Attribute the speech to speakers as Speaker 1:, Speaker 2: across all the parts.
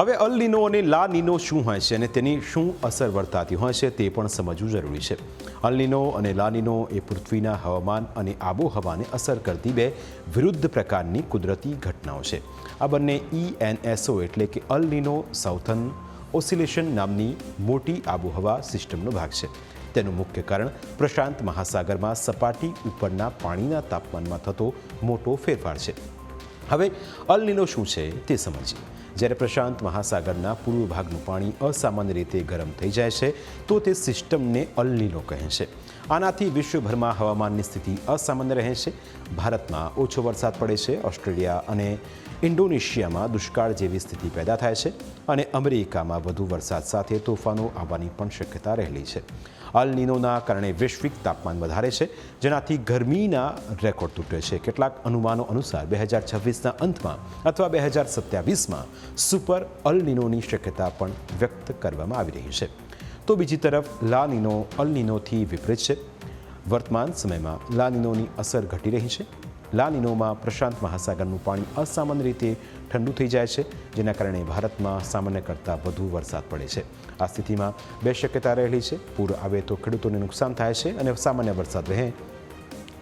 Speaker 1: હવે અલ નીનો અને લા નીનો શું હોય છે અને તેની શું અસર વર્તાતી હોય છે તે પણ સમજવું જરૂરી છે. અલ નીનો અને લા નીનો એ પૃથ્વીના હવામાન અને આબોહવાને અસર કરતી બે વિરુદ્ધ પ્રકારની કુદરતી ઘટનાઓ છે. આ બંને ENSO એટલે કે અલ નીનો સાઉથર્ન ઓસિલેશન નામની મોટી આબોહવા સિસ્ટમનો ભાગ છે. તેનું મુખ્ય કારણ પ્રશાંત મહાસાગરમાં સપાટી ઉપરના પાણીના તાપમાનમાં થતો મોટો ફેરફાર છે. હવે અલ નીનો શું છે તે સમજીએ. જ્યારે પ્રશાંત મહાસાગરના પૂર્વ ભાગનું પાણી અસામાન્ય રીતે ગરમ થઈ જાય છે તો તે સિસ્ટમને અલ નીનો કહે છે. આનાથી વિશ્વભરમાં હવામાનની સ્થિતિ અસામાન્ય રહે છે. ભારતમાં ઓછો વરસાદ પડે છે, ઓસ્ટ્રેલિયા અને ઇન્ડોનેશિયામાં દુષ્કાળ જેવી સ્થિતિ પેદા થાય છે અને અમેરિકામાં વધુ વરસાદ સાથે તોફાનો આવવાની પણ શક્યતા રહેલી છે. અલ નીનોના કારણે વૈશ્વિક તાપમાન વધારે છે, જેનાથી ગરમીના રેકોર્ડ તૂટે છે. કેટલાક અનુમાનો અનુસાર 2026ના અંતમાં અથવા 2027માં સુપર અલ નીનોની શક્યતા પણ વ્યક્ત કરવામાં આવી રહી છે. તો બીજી તરફ લા નીનો અલ નીનોથી વિપરીત છે. વર્તમાન સમયમાં લા નીનોની અસર ઘટી રહી છે. લા નીનોમાં પ્રશાંત મહાસાગરનું પાણી અસામાન્ય રીતે ઠંડુ થઈ જાય છે, જેના કારણે ભારતમાં સામાન્ય કરતાં વધુ વરસાદ પડે છે. આ સ્થિતિમાં બે શક્યતા રહેલી છે. પૂર આવે તો ખેડૂતોને નુકસાન થાય છે અને સામાન્ય વરસાદ રહે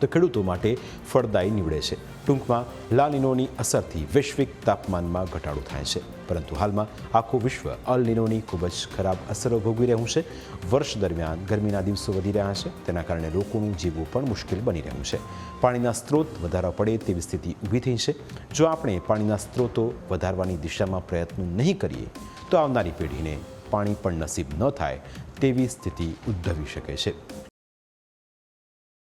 Speaker 1: તો ખેડૂતો માટે ફળદાયી નીવડે છે. ટૂંકમાં લા નીનોની અસરથી વૈશ્વિક તાપમાનમાં ઘટાડો થાય છે, પરંતુ હાલમાં આખું વિશ્વ અલ નીનોની ખૂબ જ ખરાબ અસરો ભોગવી રહ્યું છે. વર્ષ દરમિયાન ગરમીના દિવસો વધી રહ્યા છે, તેના કારણે લોકોનું જીવવું પણ મુશ્કેલ બની રહ્યું છે. પાણીના સ્ત્રોત વધારવા પડે તેવી સ્થિતિ ઊભી થઈ છે. જો આપણે પાણીના સ્ત્રોતો વધારવાની દિશામાં પ્રયત્નો નહીં કરીએ તો આવનારી પેઢીને પાણી પણ નસીબ ન થાય તેવી સ્થિતિ ઉદ્ભવી શકે છે.